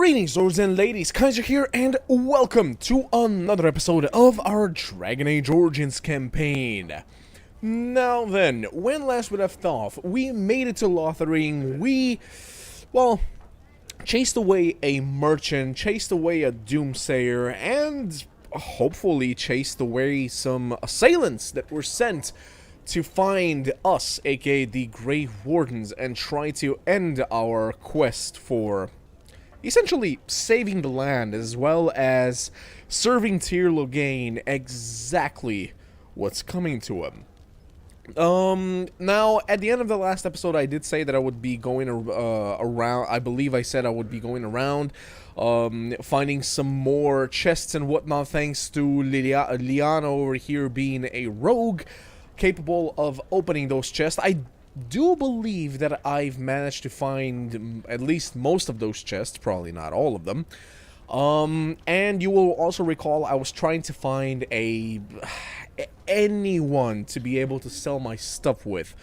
Greetings, lords and ladies, Kaiser here, and welcome to another episode of our Dragon Age Origins campaign. Now then, when last we left off, we made it to Lothering. We, well, chased away a merchant, chased away a doomsayer, and hopefully chased away some assailants that were sent to find us, aka the Grey Wardens, and try to end our quest for essentially saving the land, as well as serving Tyr Loghain exactly what's coming to him. Now, at the end of the last episode, I did say that I would be going around, I believe I said I would be going around, finding some more chests and whatnot, thanks to Liana over here being a rogue, capable of opening those chests. I do believe that I've managed to find at least most of those chests, probably not all of them. And you will also recall I was trying to find anyone to be able to sell my stuff with.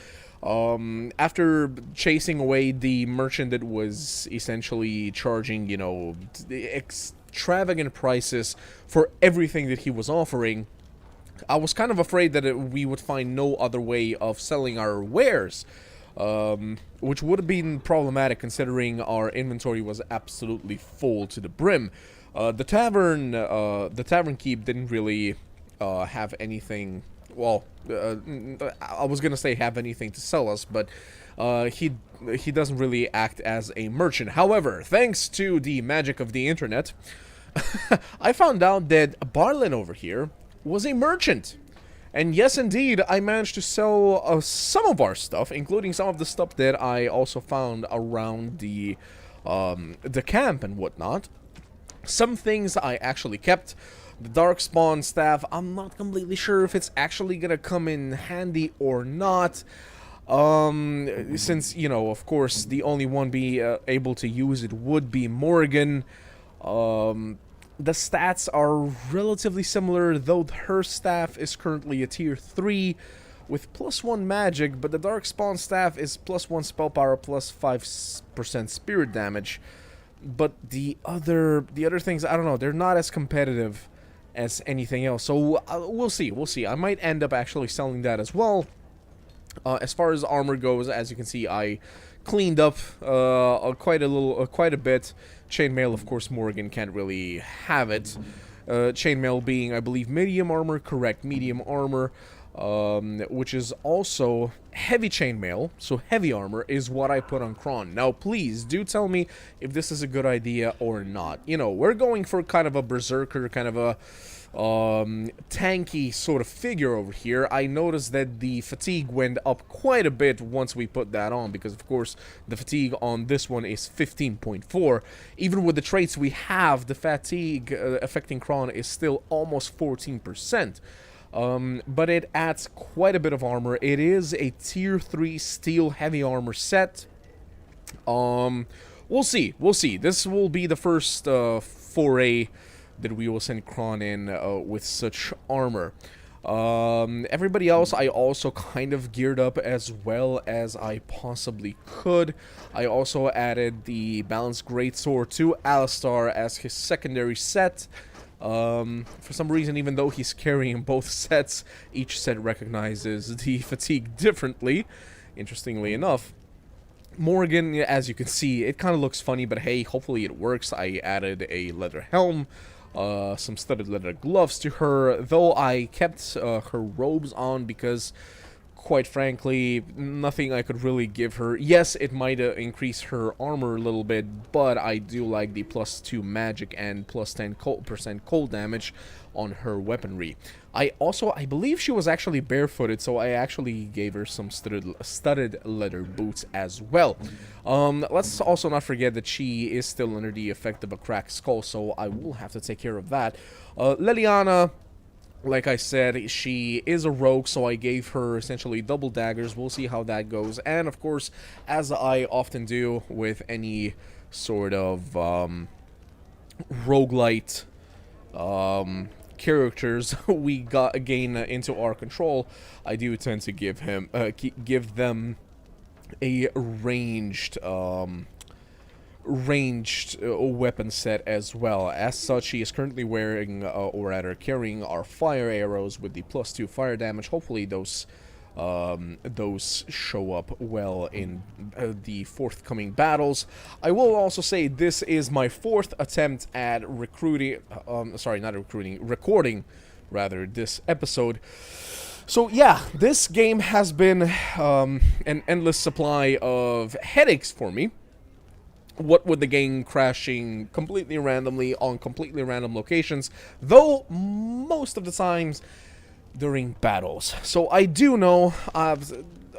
After chasing away the merchant that was essentially charging, you know, extravagant prices for everything that he was offering, I was kind of afraid that we would find no other way of selling our wares, which would have been problematic considering our inventory was absolutely full to the brim. The tavern keep didn't really have anything. Well, I was gonna say have anything to sell us, but he doesn't really act as a merchant. However, thanks to the magic of the internet, I found out that Barlin over here was a merchant. And yes, indeed, I managed to sell some of our stuff, including some of the stuff that I also found around the camp and whatnot. Some things I actually kept. The Darkspawn staff, I'm not completely sure if it's actually gonna come in handy or not. Since, you know, of course, the only one be able to use it would be Morgan. The stats are relatively similar, though her staff is currently a tier 3 with +1 magic, but the Darkspawn staff is +1 spell power, +5% spirit damage. But the other things, I don't know, they're not as competitive as anything else. So we'll see. I might end up actually selling that as well. As far as armor goes, as you can see, I cleaned up quite a bit. Chainmail, of course, Morgan can't really have it. Chainmail being, I believe, medium armor, correct, medium armor, which is also heavy chainmail, so heavy armor is what I put on Kron. Now, please, do tell me if this is a good idea or not. You know, we're going for kind of a berserker, kind of a tanky sort of figure over here. I noticed that the fatigue went up quite a bit once we put that on, because of course the fatigue on this one is 15.4. Even with the traits we have, the fatigue affecting Kron is still almost 14%. But it adds quite a bit of armor. It is a tier 3 steel heavy armor set. We'll see. This will be the first foray that we will send Kron in with such armor. Everybody else I also kind of geared up as well as I possibly could. I also added the Balanced Greatsword to Alistar as his secondary set. For some reason, even though he's carrying both sets, each set recognizes the fatigue differently, interestingly enough. Morgan, as you can see, it kind of looks funny, but hey, hopefully it works. I added a leather helm, some studded leather gloves to her, though I kept her robes on because, quite frankly, nothing I could really give her. Yes, it might increase her armor a little bit, but I do like the +2 magic and +10% cold damage on her weaponry. I believe she was actually barefooted, so I actually gave her some studded leather boots as well. Let's also not forget that she is still under the effect of a cracked skull, so I will have to take care of that. Leliana, like I said, she is a rogue, so I gave her essentially double daggers. We'll see how that goes. And of course, as I often do with any sort of roguelite characters we gain into our control, I do tend to give them a ranged ranged weapon set as well. As such, he is currently wearing, or rather carrying, our fire arrows with the +2 fire damage. Hopefully those show up well in the forthcoming battles. I will also say this is my 4th attempt at recording rather, this episode. So yeah, this game has been an endless supply of headaches for me. What with the game crashing completely randomly on completely random locations, though most of the times during battles. So I do know,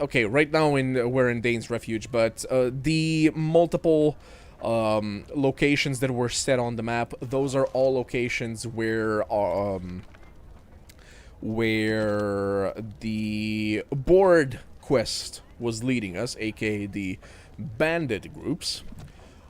okay, right now we're in Dane's Refuge, but the multiple locations that were set on the map, those are all locations where the board quest was leading us, aka the bandit groups.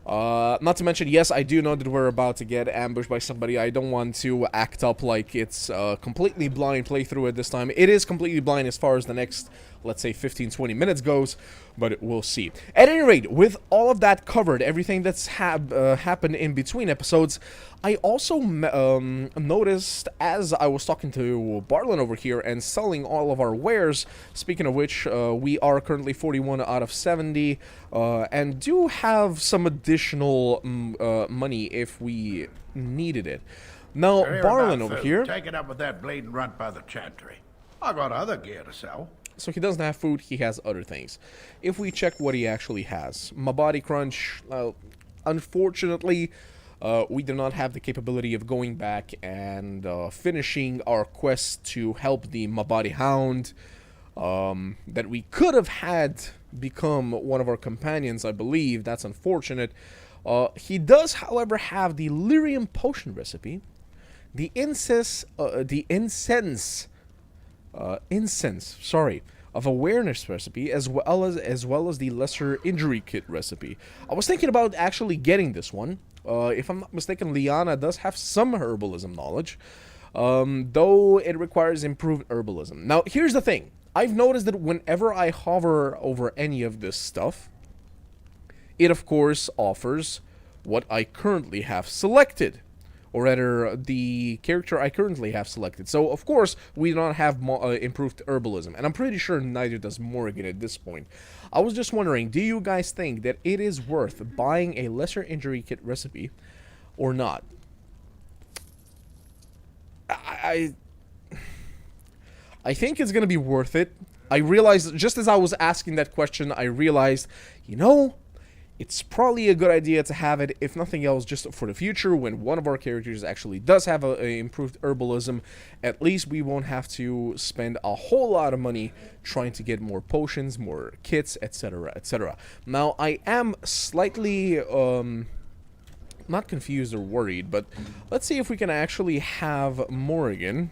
Not to mention, yes, I do know that we're about to get ambushed by somebody. I don't want to act up like it's a completely blind playthrough at this time. It is completely blind as far as the next, let's say, 15-20 minutes goes, but we'll see. At any rate, with all of that covered, everything that's happened in between episodes, I also noticed as I was talking to Barlin over here and selling all of our wares, speaking of which, we are currently 41 out of 70, and do have some additional money if we needed it. Now, Barlin over here... Take it up with that bleeding runt by the chantry. I got other gear to sell. So he doesn't have food, he has other things. If we check what he actually has, my body crunch, unfortunately, we do not have the capability of going back and finishing our quest to help the Mabadi Hound that we could have had become one of our companions, I believe. That's unfortunate. He does, however, have the lyrium potion recipe, the incense of awareness recipe, as well as the lesser injury kit recipe. I was thinking about actually getting this one. If I'm not mistaken, Liana does have some herbalism knowledge, though it requires improved herbalism. Now, here's the thing. I've noticed that whenever I hover over any of this stuff, it of course offers what I currently have selected. Or rather, the character I currently have selected. So, of course, we do not have improved herbalism. And I'm pretty sure neither does Morgan at this point. I was just wondering, do you guys think that it is worth buying a lesser injury kit recipe or not? I think it's going to be worth it. I realized, just as I was asking that question, I realized, you know, it's probably a good idea to have it, if nothing else, just for the future, when one of our characters actually does have a improved herbalism. At least we won't have to spend a whole lot of money trying to get more potions, more kits, etc., etc. Now, I am slightly, not confused or worried, but let's see if we can actually have Morrigan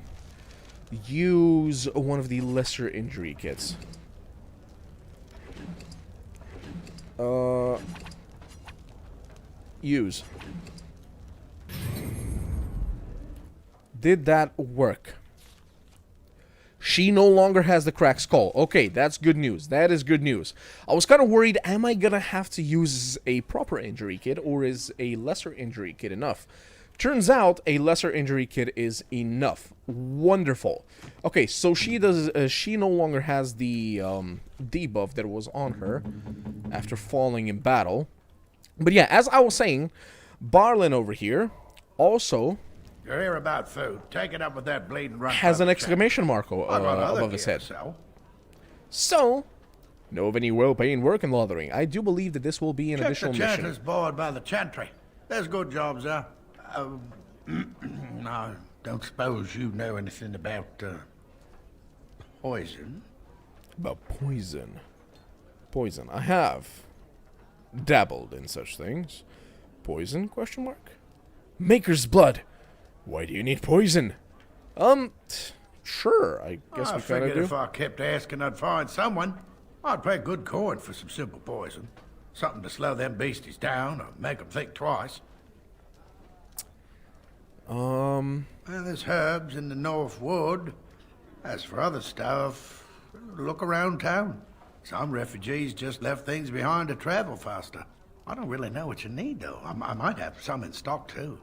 use one of the lesser injury kits. Use. Did that work? She no longer has the cracked skull. Okay, that's good news. That is good news. I was kind of worried, am I gonna have to use a proper injury kit, or is a lesser injury kit enough? Turns out a lesser injury kit is enough. Wonderful. Okay, so she does. She no longer has the debuff that was on her after falling in battle. But yeah, as I was saying, Barlin over here also. You're here about food. Take it up with that bleeding runt. Has an exclamation mark above his head. So, know of any well-paying work in laundering? I do believe that this will be an additional mission. The chanter's board by the chantry. There's good jobs there. I don't suppose you know anything about poison? About poison? Poison. I have dabbled in such things. Poison? Question mark. Maker's blood. Why do you need poison? Sure. I guess we kind of do. If I kept asking, I'd find someone. I'd pay good coin for some simple poison. Something to slow them beasties down or make them think twice. Well, there's herbs in the North Wood. As for other stuff, look around town. Some refugees just left things behind to travel faster. I don't really know what you need, though. I might have some in stock, too.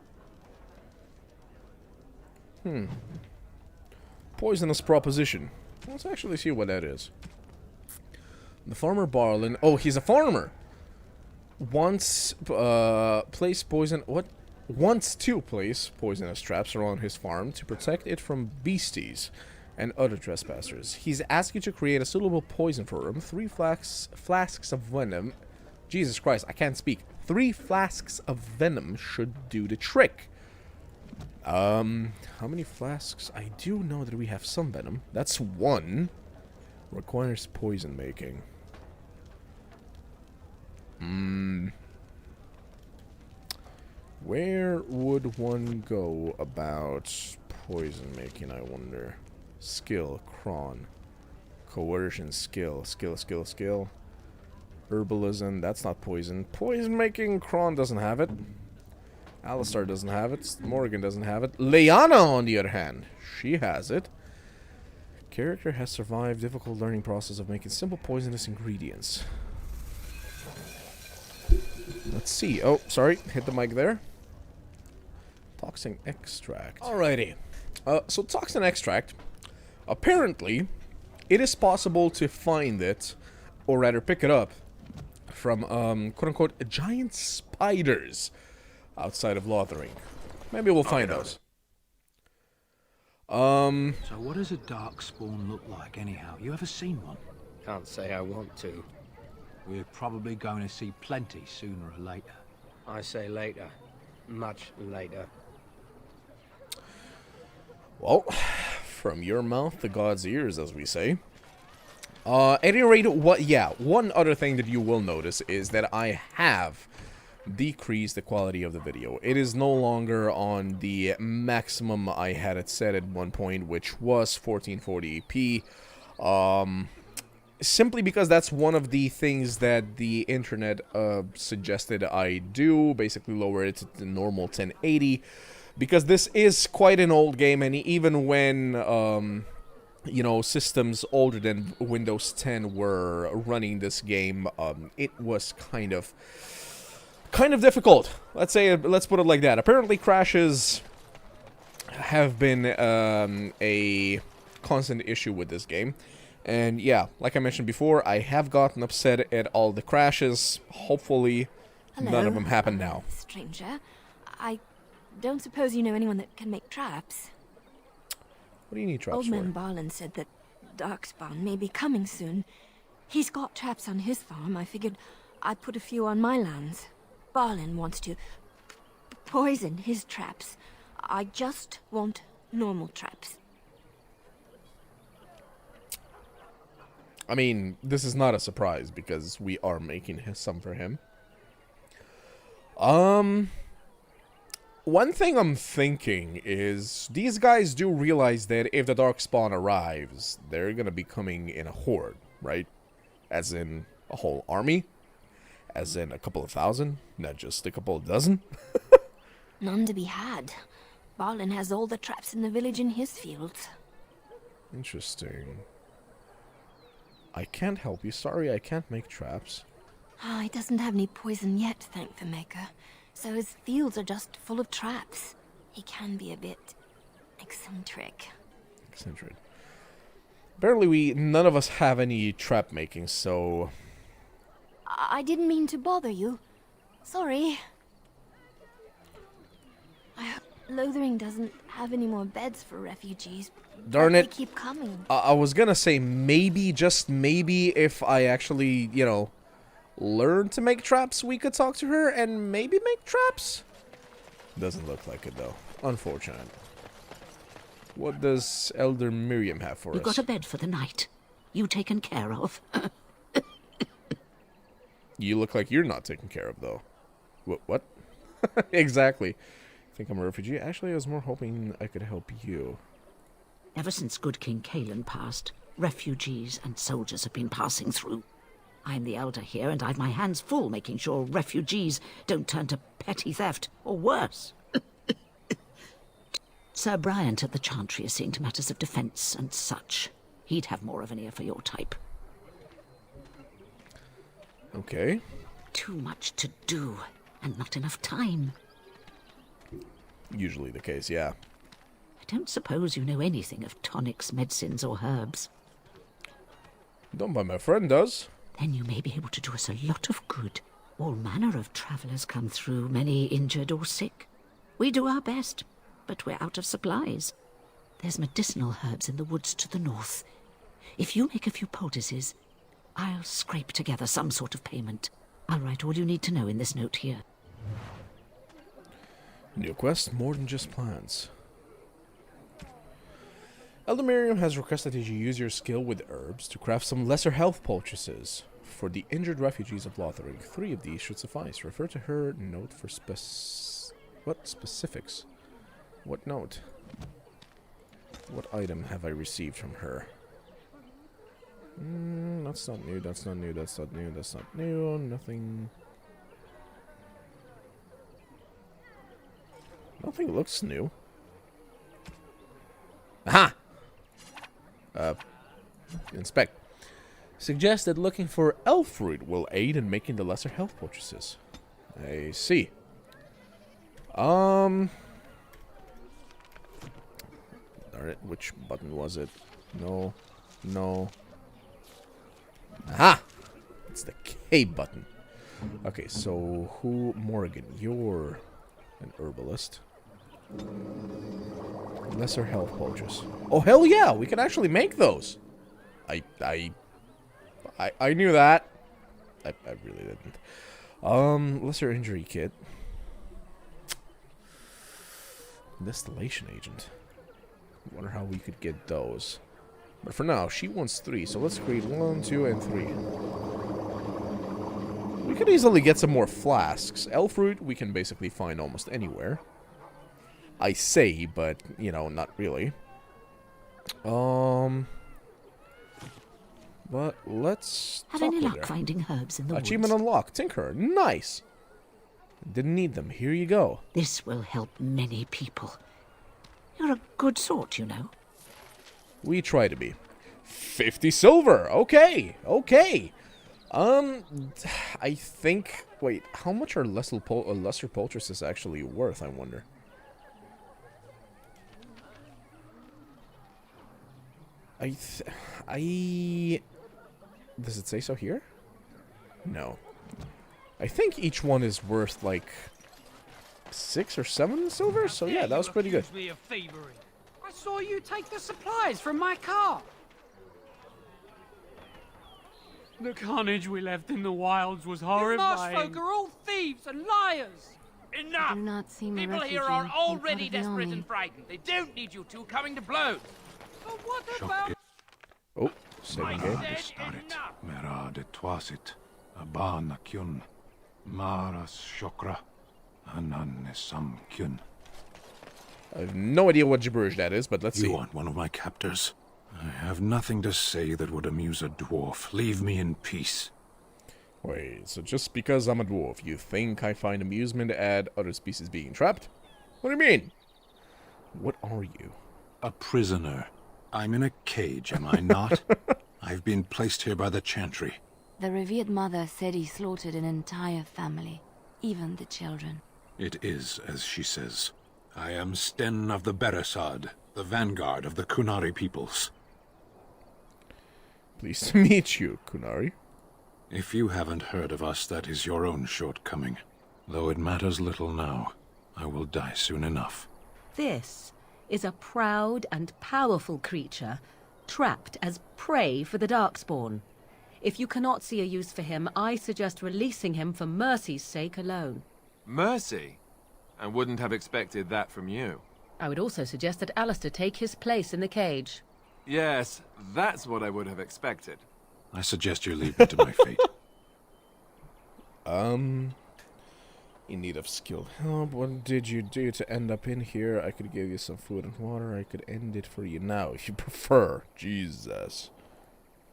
Poisonous proposition. Let's actually see what that is. The farmer Barlin. Oh, he's a farmer. Wants place poison. What? Wants to place poisonous traps around his farm to protect it from beasties and other trespassers. He's asked you to create a suitable poison for him. 3 flasks of venom. Jesus Christ, I can't speak. 3 flasks of venom should do the trick. How many flasks? I do know that we have some venom. That's 1. Requires poison making. Where would one go about poison making, I wonder? Skill, cron. Coercion, skill. Herbalism, that's not poison. Poison making, cron doesn't have it. Alistar doesn't have it. Morgan doesn't have it. Leanna, on the other hand, she has it. Character has survived difficult learning process of making simple poisonous ingredients. Let's see. Oh, sorry. Hit the mic there. Toxin extract. Alrighty. So toxin extract. Apparently, it is possible to find it, or rather pick it up, from, quote-unquote, giant spiders outside of Lothering. Maybe we'll find those. So what does a dark spawn look like, anyhow? You ever seen one? Can't say I want to. We're probably going to see plenty sooner or later. I say later. Much later. Well, from your mouth to God's ears, as we say. At any rate, one other thing that you will notice is that I have decreased the quality of the video. It is no longer on the maximum I had it set at one point, which was 1440p. Simply because that's one of the things that the internet suggested I do, basically lower it to the normal 1080, because this is quite an old game, and even when you know, systems older than Windows 10 were running this game, it was kind of difficult. Let's put it like that. Apparently crashes have been a constant issue with this game. And yeah, like I mentioned before, I have gotten upset at all the crashes. Hopefully, none of them happen now. Stranger, I don't suppose you know anyone that can make traps? What do you need traps Old for? man Barlin said that Darkspawn may be coming soon. He's got traps on his farm. I figured I'd put a few on my lands. Barlin wants to poison his traps. I just want normal traps. I mean, this is not a surprise because we are making some for him. One thing I'm thinking is these guys do realize that if the Darkspawn arrives, they're gonna be coming in a horde, right? As in a whole army? As in a couple of thousand? Not just a couple of dozen? None to be had. Barlin has all the traps in the village in his fields. Interesting. I can't help you. Sorry, I can't make traps. He doesn't have any poison yet, thank the maker. So his fields are just full of traps. He can be a bit eccentric. Eccentric. Apparently none of us have any trap making, so... I didn't mean to bother you. Sorry. I hope Lothering doesn't have any more beds for refugees. Darn They it. keep coming. I was gonna say maybe, just maybe, if I actually, you know, learn to make traps, we could talk to her and maybe make traps? Doesn't look like it, though. Unfortunate. What does Elder Miriam have for us? You got a bed for the night. You taken care of. You look like you're not taken care of, though. What? Exactly. Think I'm a refugee? Actually, I was more hoping I could help you. Ever since good King Kalen passed, refugees and soldiers have been passing through. I'm the elder here, and I've my hands full making sure refugees don't turn to petty theft, or worse. Sir Bryant at the Chantry is seeing to matters of defence and such. He'd have more of an ear for your type. Okay. too much to do, and not enough time. Usually the case, yeah. I don't suppose you know anything of tonics, medicines, or herbs. Don't, but my friend does. Then you may be able to do us a lot of good. All manner of travellers come through, many injured or sick. We do our best, but we're out of supplies. There's medicinal herbs in the woods to the north. If you make a few poultices, I'll scrape together some sort of payment. I'll write all you need to know in this note here. New quest, more than just plants. Elder Miriam has requested that you use your skill with herbs to craft some lesser health poultices for the injured refugees of Lothering. 3 of these should suffice. Refer to her note for specifics? What note? What item have I received from her? That's not new, that's not new, that's not new, that's not new, nothing... Nothing looks new. Aha! Inspect. Suggests that looking for elf fruit will aid in making the lesser health purchases. I see. Darn it, which button was it? No. No. Aha! It's the K button. Okay, so who... Morgan, you're an herbalist. Lesser health poultices. Oh, hell yeah! We can actually make those! I knew that. I really didn't. Lesser injury kit. Distillation agent. Wonder how we could get those. But for now, she wants 3, so let's create 1, 2, and 3. We could easily get some more flasks. Elf fruit we can basically find almost anywhere. I say, but, you know, not really. But let's Had talk any with luck her. finding herbs in the woods? Achievement unlocked. Tinker. Nice. Didn't need them. Here you go. This will help many people. You're a good sort, you know. We try to be. 50 silver. Okay. Okay. I think... Wait, how much are lesser poultices actually worth, I wonder? Does it say so here? No. I think each one is worth, like, 6 or 7 silver? So yeah, that was pretty good. Me of thievery. I saw you take the supplies from my car. The carnage we left in the wilds was horrifying. Marsh folk are all thieves and liars. Enough! Do not seem a People refugee. here are You're already part of the desperate army. and frightened. They don't need you two coming to blows. But what about... Oh, saving game. Said enough. Mera de twasit, abana kyun, maras shokra, anan sam kyun. I have no idea what gibberish that is, but let's see. You aren't one of my captors. I have nothing to say that would amuse a dwarf. Leave me in peace. Wait, so just because I'm a dwarf, you think I find amusement at other species being trapped? What do you mean? What are you? A prisoner. I'm in a cage, am I not? I've been placed here by the Chantry. The revered mother said he slaughtered an entire family, even the children. It is, as she says. I am Sten of the Beresad, the vanguard of the Kunari peoples. Pleased to meet you, Kunari. If you haven't heard of us, that is your own shortcoming. Though it matters little now. I will die soon enough. This is a proud and powerful creature, trapped as prey for the Darkspawn. If you cannot see a use for him, I suggest releasing him for mercy's sake alone. Mercy? I wouldn't have expected that from you. I would also suggest that Alistair take his place in the cage. Yes, that's what I would have expected. I suggest you leave me to my fate. In need of skilled help. What did you do to end up in here? I could give you some food and water. I could end it for you now if you prefer. Jesus.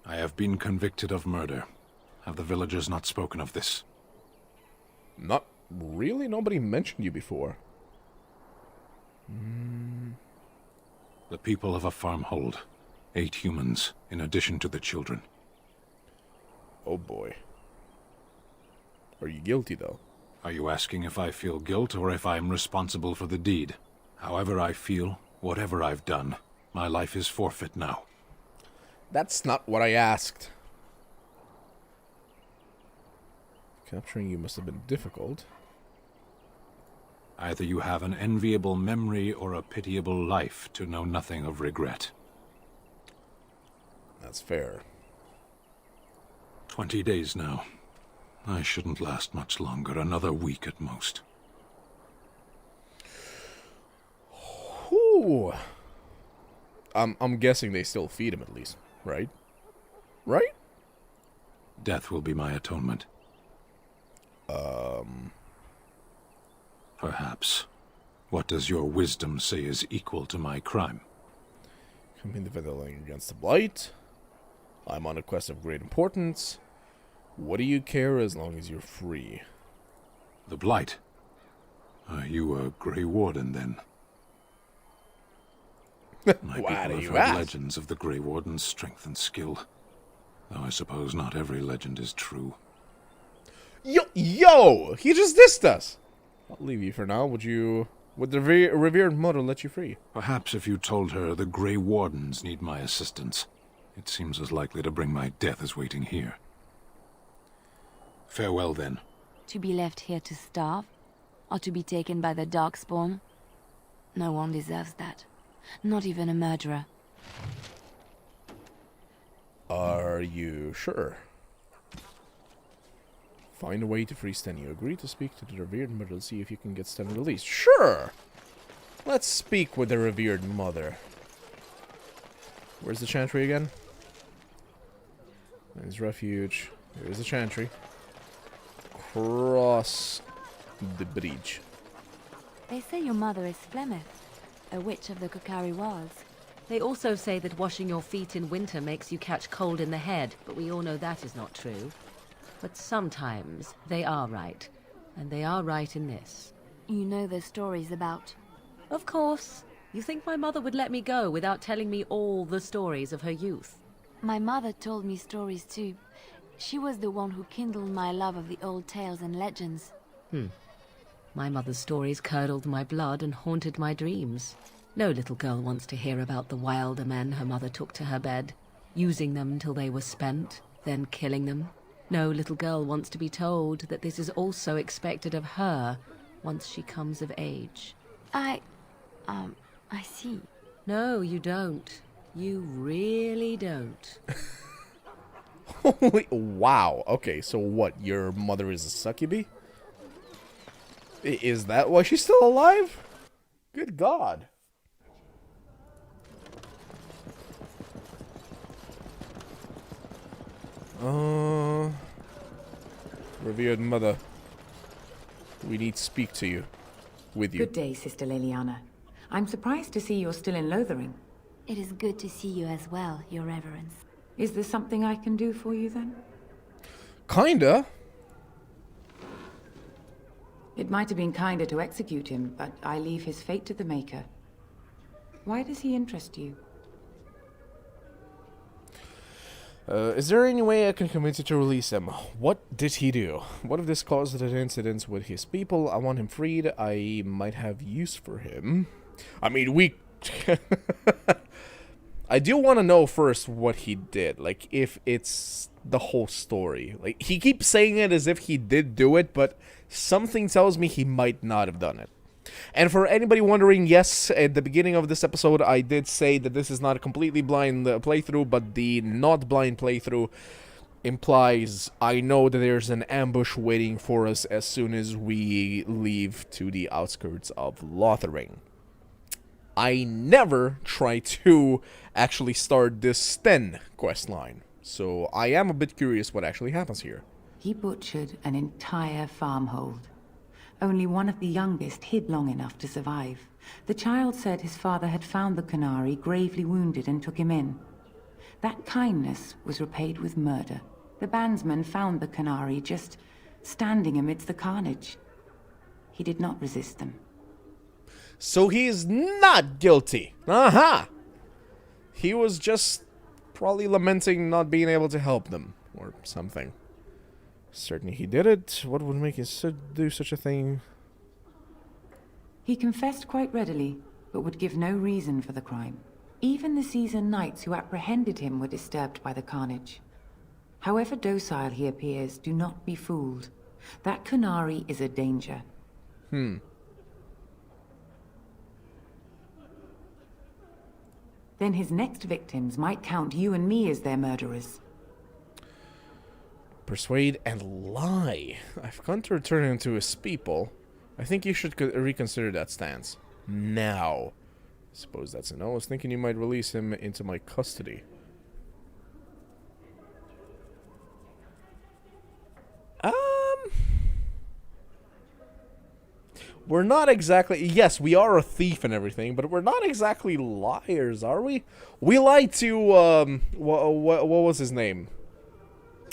I have been convicted of murder. Have the villagers not spoken of this? Not really. Nobody mentioned you before. The people of a farm hold 8 humans, in addition to the children. Oh boy. Are you guilty, though? Are you asking if I feel guilt or if I am responsible for the deed? However I feel, whatever I've done, my life is forfeit now. That's not what I asked. Capturing you must have been difficult. Either you have an enviable memory or a pitiable life to know nothing of regret. That's fair. 20 days now. I shouldn't last much longer, another week at most. Whew. I'm guessing they still feed him at least, right? Right? Death will be my atonement. Perhaps. What does your wisdom say is equal to my crime? Campaign defending against the Blight. I'm on a quest of great importance. What do you care as long as you're free? The Blight? Are you a Grey Warden, then? My Why people do have you heard ask? legends of the Grey Warden's strength and skill. Though I suppose not every legend is true. Yo! He just dissed us! I'll leave you for now. Would the revered mother let you free? Perhaps if you told her the Grey Wardens need my assistance, it seems as likely to bring my death as waiting here. Farewell, then. To be left here to starve? Or to be taken by the Darkspawn? No one deserves that. Not even a murderer. Are you sure? Find a way to free Sten. You agree to speak to the revered mother to see if you can get Sten released. Sure! Let's speak with the revered mother. Where's the chantry again? There's refuge. There's the chantry. Cross the bridge. They say your mother is Flemeth, a witch of the Kokari Wilds. They also say that washing your feet in winter makes you catch cold in the head, but we all know that is not true. But sometimes they are right, and they are right in this. You know the stories about... Of course. You think my mother would let me go without telling me all the stories of her youth? My mother told me stories too. She was the one who kindled my love of the old tales and legends. My mother's stories curdled my blood and haunted my dreams. No little girl wants to hear about the wilder men her mother took to her bed, using them till they were spent, then killing them. No little girl wants to be told that this is also expected of her once she comes of age. I see. No, you don't. You really don't. Holy... Wow. Okay, so what? Your mother is a succubus? Is that why she's still alive? Good God. Revered mother. We need to speak to you. With you. Good day, Sister Leliana. I'm surprised to see you're still in Lothering. It is good to see you as well, Your Reverence. Is there something I can do for you, then? Kinda. It might have been kinder to execute him, but I leave his fate to the Maker. Why does he interest you? Is there any way I can convince you to release him? What did he do? What if this caused an incident with his people? I want him freed. I might have use for him. I mean, we... I do want to know first what he did. Like, if it's the whole story. Like, he keeps saying it as if he did do it, but something tells me he might not have done it. And for anybody wondering, yes, at the beginning of this episode, I did say that this is not a completely blind playthrough, but the not blind playthrough implies I know that there's an ambush waiting for us as soon as we leave to the outskirts of Lothering. I never try to actually start this Sten questline, so I am a bit curious what actually happens here. He butchered an entire farmhold. Only one of the youngest hid long enough to survive. The child said his father had found the Canary gravely wounded and took him in. That kindness was repaid with murder. The bandsman found the Canary just standing amidst the carnage. He did not resist them. So he is not guilty. Aha! He was just probably lamenting not being able to help them, or something. Certainly he did it. What would make him do such a thing? He confessed quite readily, but would give no reason for the crime. Even the seasoned knights who apprehended him were disturbed by the carnage. However docile he appears, do not be fooled. That Kunari is a danger. Then his next victims might count you and me as their murderers. Persuade and lie. I've come to return him to his people. I think you should reconsider that stance. Now. Suppose that's a no. I was thinking you might release him into my custody. We're not exactly... Yes, we are a thief and everything, but we're not exactly liars, are we? We lied to, what was his name?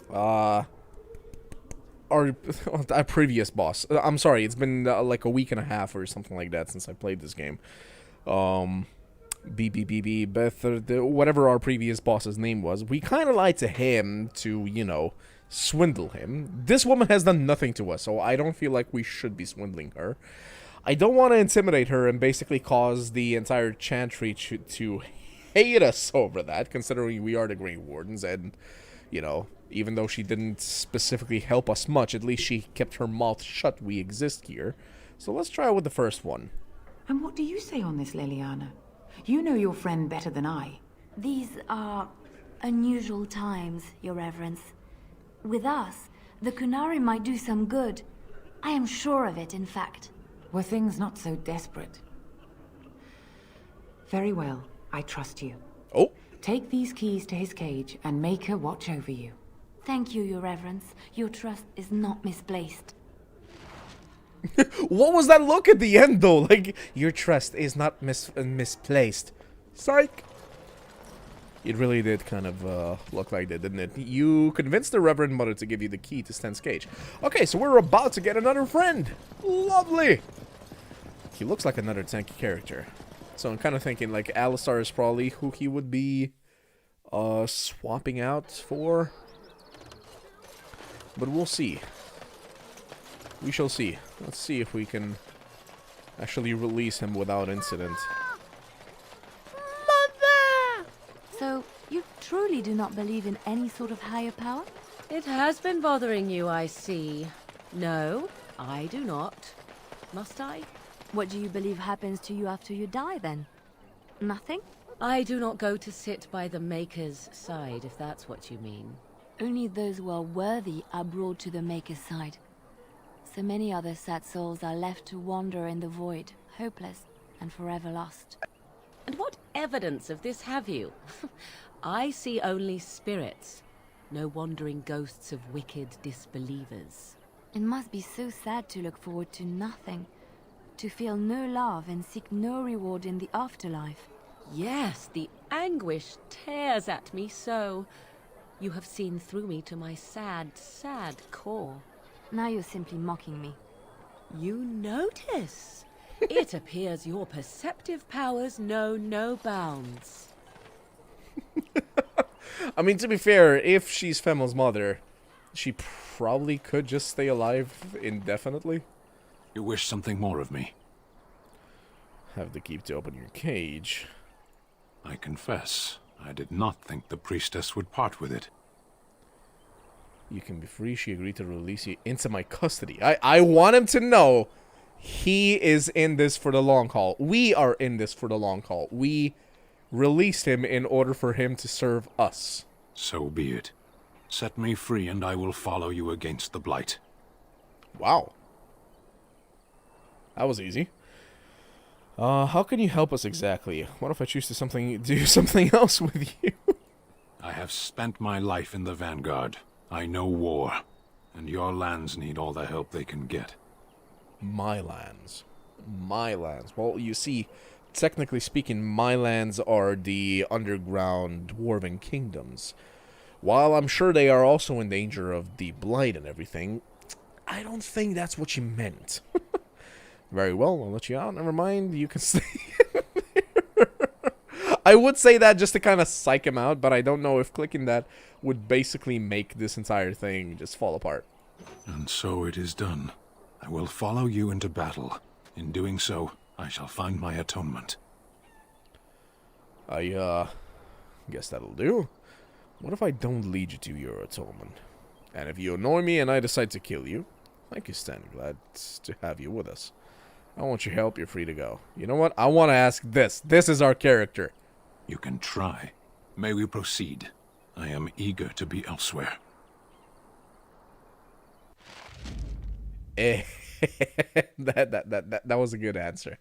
Our previous boss. I'm sorry, it's been like a week and a half or something like that since I played this game. Beth, whatever our previous boss's name was. We kind of lied to him to, you know, swindle him. This woman has done nothing to us, so I don't feel like we should be swindling her. I don't want to intimidate her and basically cause the entire Chantry to hate us over that, considering we are the Green Wardens, and, you know, even though she didn't specifically help us much, at least she kept her mouth shut. We exist here. So let's try with the first one. And what do you say on this, Leliana? You know your friend better than I. These are unusual times, Your Reverence. With us, the Kunari might do some good. I am sure of it, in fact. Were things not so desperate? Very well, I trust you. Oh. Take these keys to his cage and make her watch over you. Thank you, Your Reverence. Your trust is not misplaced. What was that look at the end, though? Like, your trust is not misplaced. Psych! It really did kind of look like that, didn't it? You convinced the Reverend Mother to give you the key to Sten's cage. Okay, so we're about to get another friend. Lovely! He looks like another tanky character. So I'm kind of thinking, like, Alistar is probably who he would be swapping out for. But we'll see. We shall see. Let's see if we can actually release him without incident. Mother! So, you truly do not believe in any sort of higher power? It has been bothering you, I see. No, I do not. Must I? What do you believe happens to you after you die, then? Nothing? I do not go to sit by the Maker's side, if that's what you mean. Only those who are worthy are brought to the Maker's side. So many other sad souls are left to wander in the void, hopeless and forever lost. And what evidence of this have you? I see only spirits, no wandering ghosts of wicked disbelievers. It must be so sad to look forward to nothing, to feel no love and seek no reward in the afterlife. Yes, the anguish tears at me so. You have seen through me to my sad, sad core. Now you're simply mocking me. You notice? It appears your perceptive powers know no bounds. I mean, to be fair, if she's Femel's mother, she probably could just stay alive indefinitely. You wish something more of me? Have the key to open your cage. I confess, I did not think the priestess would part with it. You can be free. She agreed to release you into my custody. I want him to know he is in this for the long haul. We are in this for the long haul. We released him in order for him to serve us. So be it. Set me free and I will follow you against the Blight. Wow. That was easy. How can you help us exactly? What if I choose to do something else with you? I have spent my life in the Vanguard. I know war, and your lands need all the help they can get. My lands. My lands. Well, you see, technically speaking, my lands are the underground dwarven kingdoms. While I'm sure they are also in danger of the Blight and everything, I don't think that's what you meant. Very well, I'll let you out. Never mind, you can stay in there. I would say that just to kind of psych him out, but I don't know if clicking that would basically make this entire thing just fall apart. And so it is done. I will follow you into battle. In doing so, I shall find my atonement. I guess that'll do. What if I don't lead you to your atonement? And if you annoy me and I decide to kill you, thank you, Stan. Glad to have you with us. I want your help, you're free to go. You know what? I want to ask this. This is our character. You can try. May we proceed? I am eager to be elsewhere. That was a good answer.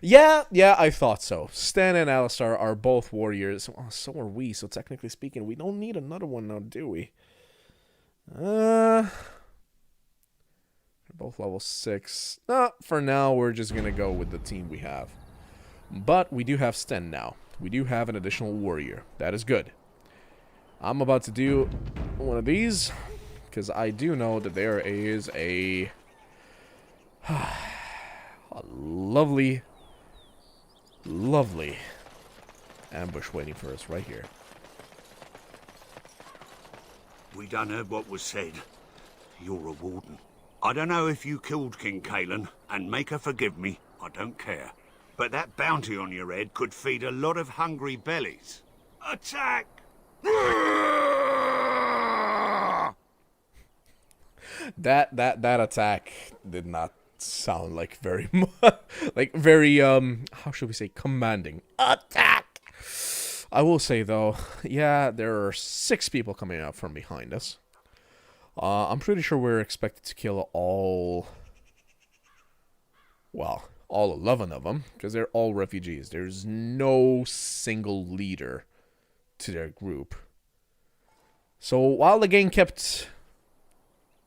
Yeah, I thought so. Stan and Alistar are both warriors. Oh, so are we, so technically speaking, we don't need another one now, do we? They're both level 6. For now, we're just gonna go with the team we have. But we do have Sten now. We do have an additional warrior. That is good. I'm about to do one of these, because I do know that there is a lovely ambush waiting for us right here. We done heard what was said. You're a warden. I don't know if you killed King Kalen, and make her forgive me, I don't care. But that bounty on your head could feed a lot of hungry bellies. Attack! That attack did not sound like very how should we say, commanding. Attack! I will say though, yeah, there are 6 people coming out from behind us. I'm pretty sure we're expected to kill all 11 of them, because they're all refugees. There's no single leader to their group. So while the gang kept...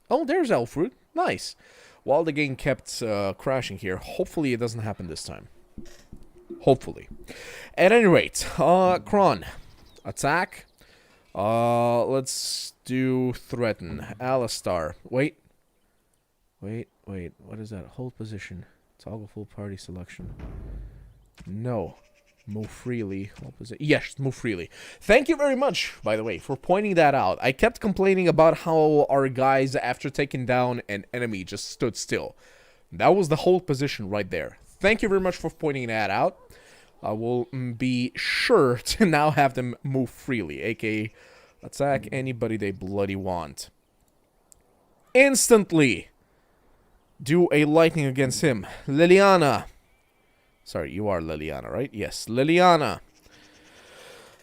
Oh, there's Elfrud. Nice. While the game kept crashing here, hopefully it doesn't happen this time. Hopefully. At any rate, Kron. Attack. Let's do threaten. Alistar. Wait. What is that? Hold position. Toggle full party selection. No. Move freely. Yes, move freely. Thank you very much, by the way, for pointing that out. I kept complaining about how our guys, after taking down an enemy, just stood still. That was the hold position right there. Thank you very much for pointing that out. I will be sure to now have them move freely, aka attack anybody they bloody want. Instantly do a lightning against him. Liliana. Sorry, you are Liliana, right? Yes, Liliana.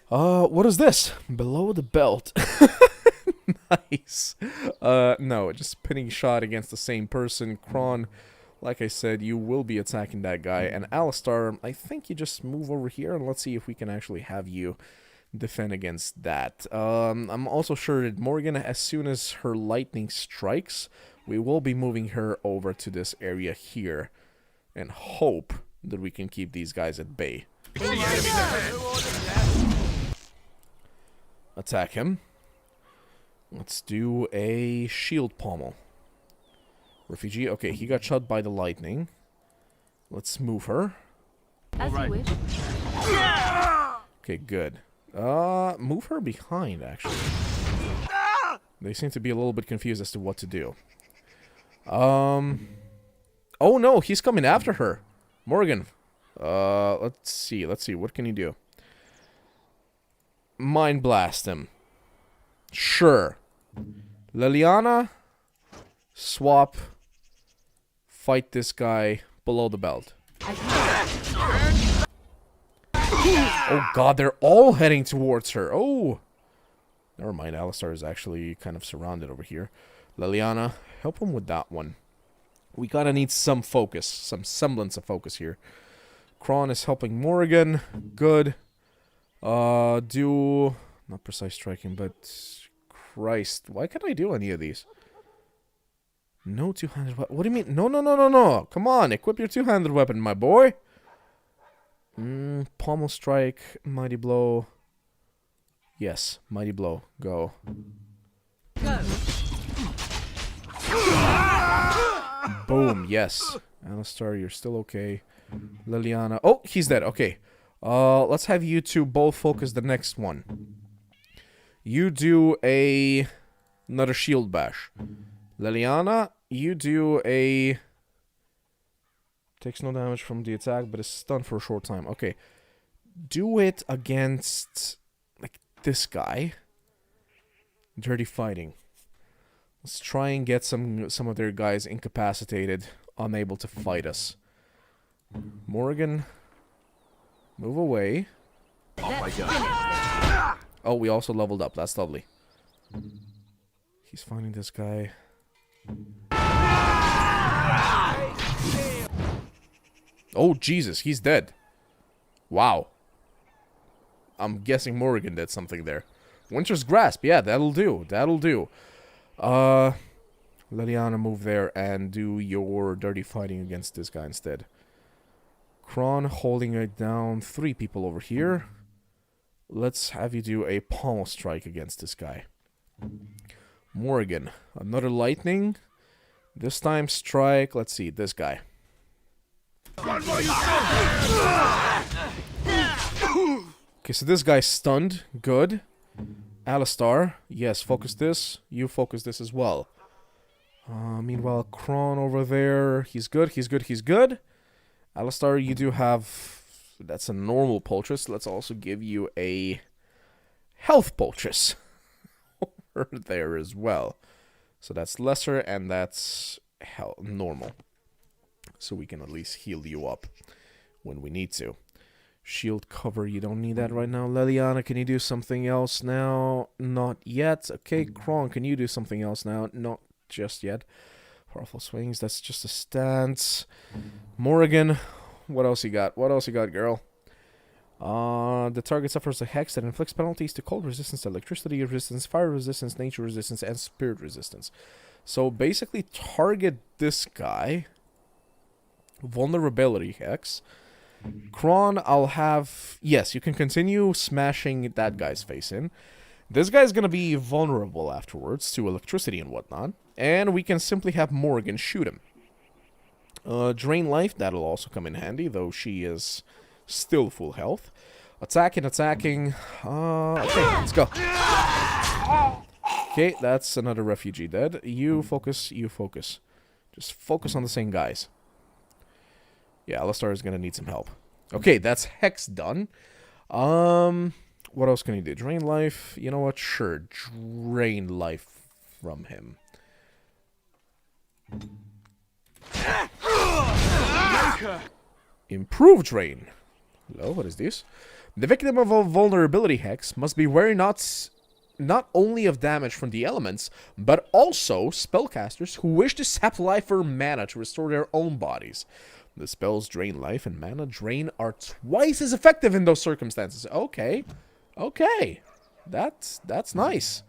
What is this? Below the belt. Nice. No, just pinning shot against the same person. Kron, like I said, you will be attacking that guy. And Alistar, I think you just move over here and let's see if we can actually have you defend against that. I'm also sure that Morgan, as soon as her lightning strikes, we will be moving her over to this area here and hope that we can keep these guys at bay. Attack him. Let's do a shield pommel. Refugee. Okay, he got shot by the lightning. Let's move her. As you wish. Okay, good. Move her behind, actually. They seem to be a little bit confused as to what to do. Oh no, he's coming after her. Morgan, let's see, what can you do? Mind blast him. Sure. Liliana, swap, fight this guy below the belt. Oh god, they're all heading towards her. Oh, never mind, Alistar is actually kind of surrounded over here. Liliana, help him with that one. We gotta need some focus, some semblance of focus here. Kron is helping Morrigan. Good. Do... Not precise striking, but... Christ, why can't I do any of these? No two-handed weapon. What do you mean? No. Come on, equip your two-handed weapon, my boy. Pommel strike, mighty blow. Yes, mighty blow. Go. Go. Boom, yes. Alistar, you're still okay. Liliana. Oh, he's dead. Okay. Let's have you two both focus the next one. You do another shield bash. Liliana, you do a... Takes no damage from the attack, but is stunned for a short time. Okay. Do it against, like, this guy. Dirty fighting. Let's try and get some of their guys incapacitated, unable to fight us. Morgan, move away. Oh, we also leveled up. That's lovely. He's finding this guy. Oh, Jesus, he's dead. Wow. I'm guessing Morgan did something there. Winter's Grasp, yeah, that'll do. That'll do. Liliana, move there and do your dirty fighting against this guy instead. Kron holding it down. 3 people over here. Let's have you do a pommel strike against this guy. Morgan, another lightning. This time strike, let's see, this guy. Okay, so this guy's stunned. Good. Alistar, yes, focus this. You focus this as well. Meanwhile, Kron over there, he's good, he's good, he's good. Alistar, you do have... That's a normal poultice. Let's also give you a health poultice over there as well. So that's lesser and that's normal. So we can at least heal you up when we need to. Shield cover, you don't need that right now. Liliana, can you do something else now? Not yet. Okay, Kron, can you do something else now? Not just yet. Powerful swings, that's just a stance. Morrigan, what else you got? What else you got, girl? The target suffers a hex that inflicts penalties to cold resistance, electricity resistance, fire resistance, nature resistance, and spirit resistance. So basically target this guy. Vulnerability hex. Kron, I'll have... Yes, you can continue smashing that guy's face in. This guy's gonna be vulnerable afterwards to electricity and whatnot. And we can simply have Morgan shoot him. Drain life, that'll also come in handy, though she is still full health. Attacking. Okay, let's go. Okay, that's another refugee dead. You focus. Just focus on the same guys. Yeah, Alistar is gonna need some help. Okay, that's Hex done. What else can you do? Drain life. You know what? Sure, drain life from him. Improve drain. Hello, what is this? The victim of a vulnerability hex must be wary not only of damage from the elements, but also spellcasters who wish to sap life or mana to restore their own bodies. The spells drain life and mana drain are twice as effective in those circumstances. Okay. That's nice.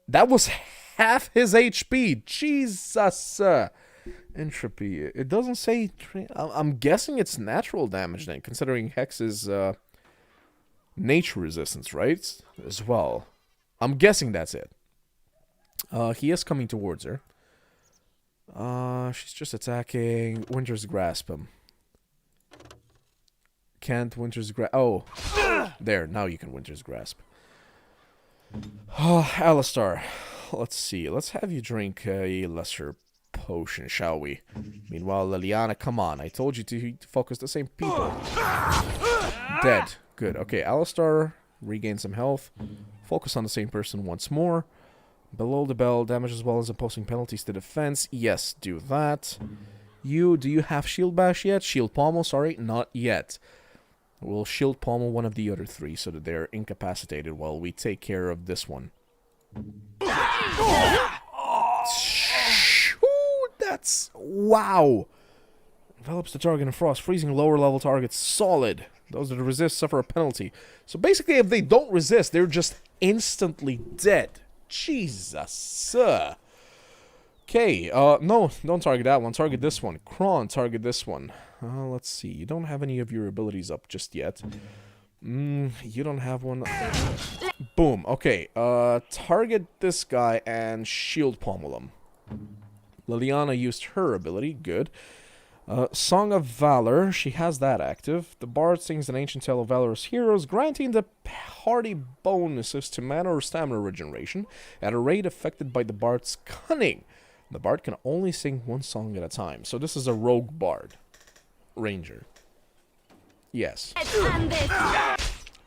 That was half his HP. Jesus. Entropy. It doesn't say... I'm guessing it's natural damage then, considering Hex is nature resistance, right? As well. I'm guessing that's it. He is coming towards her. She's just attacking. Winter's Grasp him. Can't Winter's Grasp... Oh. There, now you can Winter's Grasp. Alistar. Let's see. Let's have you drink a lesser potion, shall we? Meanwhile, Liliana, come on. I told you to focus the same people. Dead. Good. Okay, Alistar, regain some health. Focus on the same person once more. Below the bell, damage as well as imposing penalties to defense. Yes, do that. Do you have Shield Bash yet? Shield Pommel, sorry, not yet. We'll Shield Pommel one of the other 3 so that they're incapacitated while we take care of this one. That's... Wow! Envelops the target in frost, freezing lower level targets solid. Those that resist suffer a penalty. So basically, if they don't resist, they're just instantly dead. Jesus. Okay, no, don't target that one. Target this one. Kron, target this one. Let's see. You don't have any of your abilities up just yet. You don't have one. Boom. Okay, target this guy and shield pommel him. Liliana used her ability. Good. Song of Valor, she has that active. The Bard sings an ancient tale of valorous heroes, granting the party bonuses to mana or stamina regeneration at a rate affected by the Bard's cunning. The bard can only sing one song at a time. So this is a rogue bard. Ranger. Yes.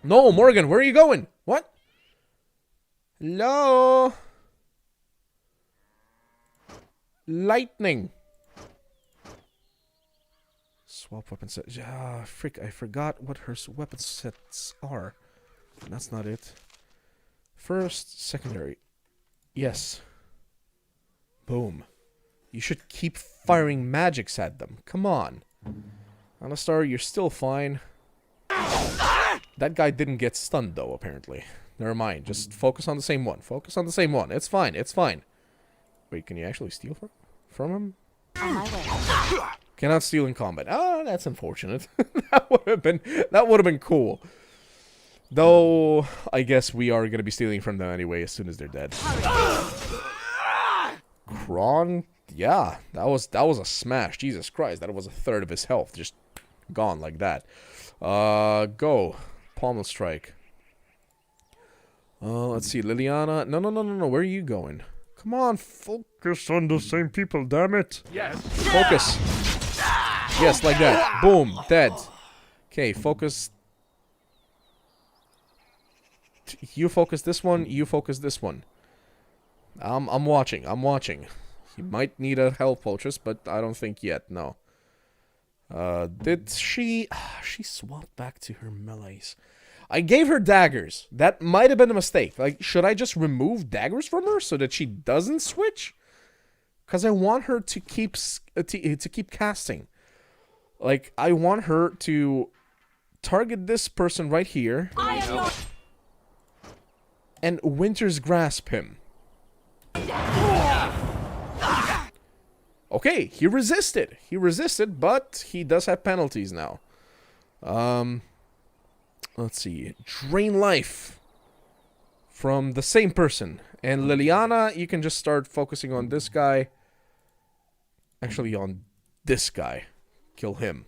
No, Morgan, where are you going? What? Hello? Lightning. Swap weapon set. Ah, frick, I forgot what her weapon sets are. That's not it. First, secondary. Yes. Boom. You should keep firing magics at them. Come on. Alistar, you're still fine. That guy didn't get stunned, though, apparently. Never mind. Just focus on the same one. Focus on the same one. It's fine. It's fine. Wait, can you actually steal from him? On my way. Cannot steal in combat. Ah, that's unfortunate. that would have been cool. Though, I guess we are going to be stealing from them anyway as soon as they're dead. Kron? Yeah, that was a smash. Jesus Christ, that was a third of his health. Just gone like that. Go. Pommel strike. Let's see. Liliana. No. Where are you going? Come on, focus on the same people, damn it. Yes. Focus. Yes, like that. Boom. Dead. Okay, focus. You focus this one. You focus this one. I'm watching. He might need a health poultice, but I don't think yet. No. Did she... she swapped back to her melees. I gave her daggers. That might have been a mistake. Like, should I just remove daggers from her so that she doesn't switch? Because I want her to keep casting. Like, I want her to target this person right here. And Winter's Grasp him. Okay, he resisted. But he does have penalties now. Let's see. Drain life from the same person. And Liliana, you can just start focusing on this guy. Actually, on this guy. Kill him.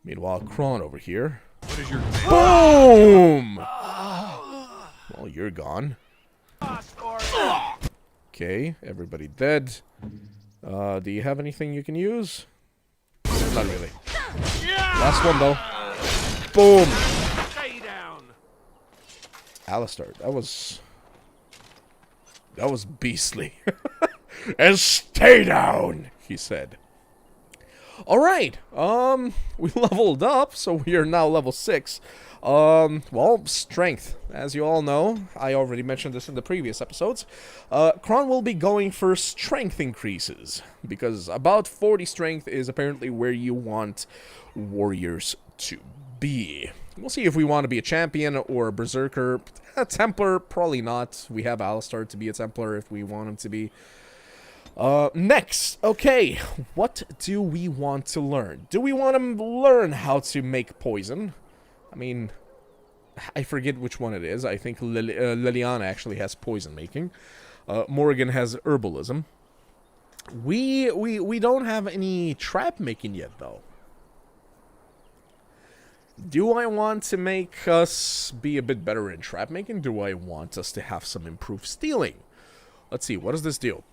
Meanwhile, Kron over here. What is your... Boom! Well, you're gone. Okay, everybody dead. Do you have anything you can use? Not really. Last one, though. Boom! Stay down. Alistar, that was beastly. And stay down, he said. Alright, we leveled up, so we are now level 6. Well, strength. As you all know, I already mentioned this in the previous episodes. Kron will be going for strength increases, because about 40 strength is apparently where you want warriors to be. We'll see if we want to be a champion or a berserker. A Templar, probably not. We have Alistar to be a Templar if we want him to be. Next, okay, what do we want to learn? Do we want to learn how to make poison? I mean, I forget which one it is. I think Liliana actually has poison making. Morgan has herbalism. We don't have any trap making yet, though. Do I want to make us be a bit better in trap making? Do I want us to have some improved stealing? Let's see, what does this do?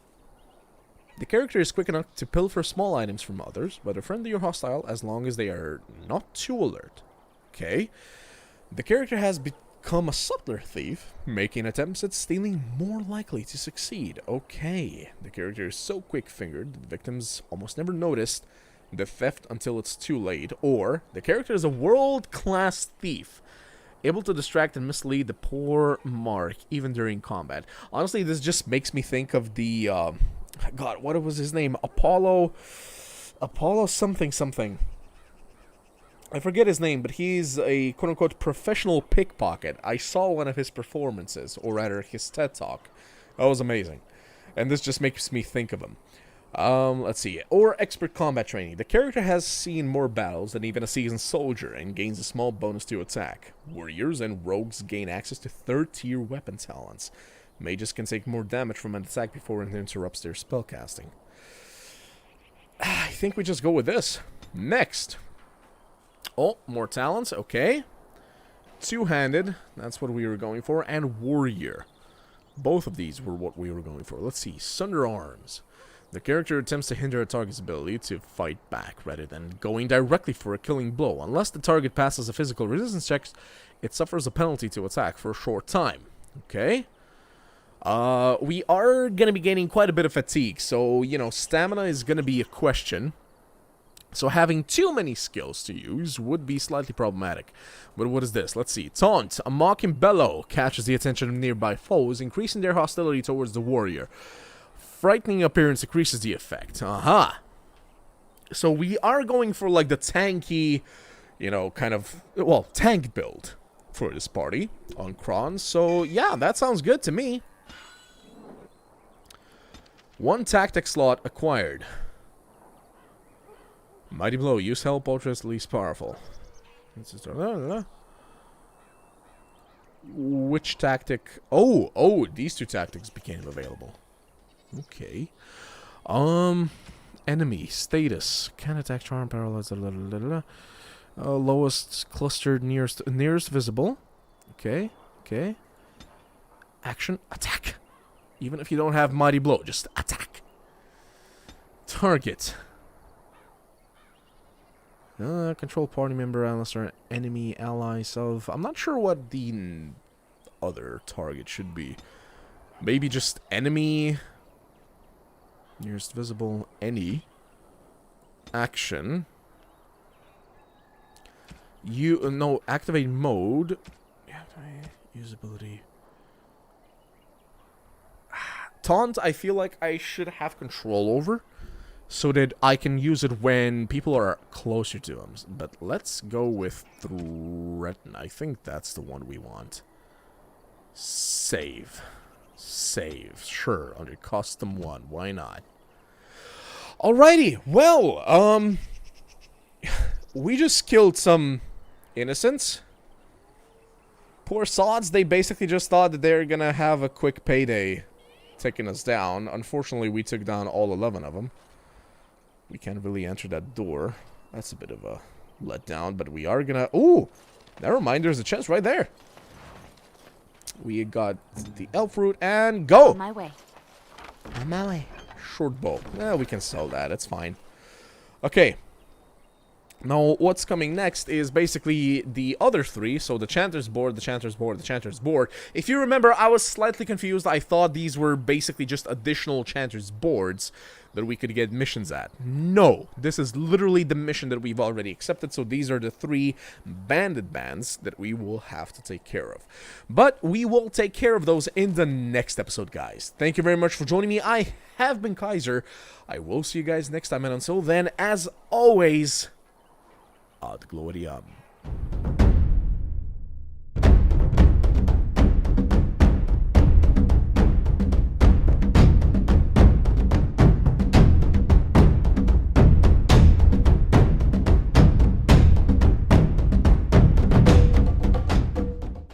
The character is quick enough to pilfer small items from others, whether friendly or hostile, as long as they are not too alert. Okay. The character has become a subtler thief, making attempts at stealing more likely to succeed. Okay. The character is so quick-fingered that the victims almost never noticed the theft until it's too late. Or, the character is a world-class thief, able to distract and mislead the poor Mark, even during combat. Honestly, this just makes me think of the... God, what was his name? Apollo something. I forget his name, but he's a quote-unquote professional pickpocket. I saw one of his performances, or rather his TED Talk. That was amazing. And this just makes me think of him. Let's see. Or expert combat training. The character has seen more battles than even a seasoned soldier and gains a small bonus to attack. Warriors and rogues gain access to third-tier weapon talents. Mages can take more damage from an attack before it interrupts their spellcasting. I think we just go with this. Next. Oh, more talents. Okay. Two-handed. That's what we were going for. And warrior. Both of these were what we were going for. Let's see. Sunder arms. The character attempts to hinder a target's ability to fight back rather than going directly for a killing blow. Unless the target passes a physical resistance check, it suffers a penalty to attack for a short time. Okay. We are going to be gaining quite a bit of fatigue, so, you know, stamina is going to be a question. So having too many skills to use would be slightly problematic. But what is this? Let's see. Taunt. A mocking bellow catches the attention of nearby foes, increasing their hostility towards the warrior. Frightening appearance increases the effect. Aha. So we are going for like the tanky, you know, kind of, well, tank build for this party on Kron. So yeah, that sounds good to me. 1 tactic slot acquired. Mighty Blow. Use help ultras least powerful. Which tactic? Oh, these 2 tactics became available. Okay. Enemy status. Can attack, charm, paralyze. Lowest clustered nearest visible. Okay. Action. Attack. Even if you don't have Mighty Blow, just attack. Target. Control party member unless they're enemy allies of... I'm not sure what the other target should be. Maybe just enemy... Nearest visible, any. Action. No, activate mode. Usability. Taunt, I feel like I should have control over, so that I can use it when people are closer to them. But let's go with Threaten. I think that's the one we want. Save. Sure, under custom 1. Why not? Alrighty, well, we just killed some innocents. Poor sods, they basically just thought that they're gonna have a quick payday taking us down. Unfortunately, we took down all 11 of them. We can't really enter that door. That's a bit of a letdown, but we are gonna... Ooh! Never mind, there's a chest right there. We got the elf root, and go! On my way. On my way. Short bow. Yeah, we can sell that. It's fine. Okay. Now, what's coming next is basically the other 3. So the Chanter's Board, the Chanter's Board, the Chanter's Board. If you remember, I was slightly confused. I thought these were basically just additional Chanter's Boards that we could get missions at. No, this is literally the mission that we've already accepted. So these are the 3 bandit bands that we will have to take care of. But we will take care of those in the next episode, guys. Thank you very much for joining me. I have been Kaiser. I will see you guys next time. And until then, as always... Ad gloriam.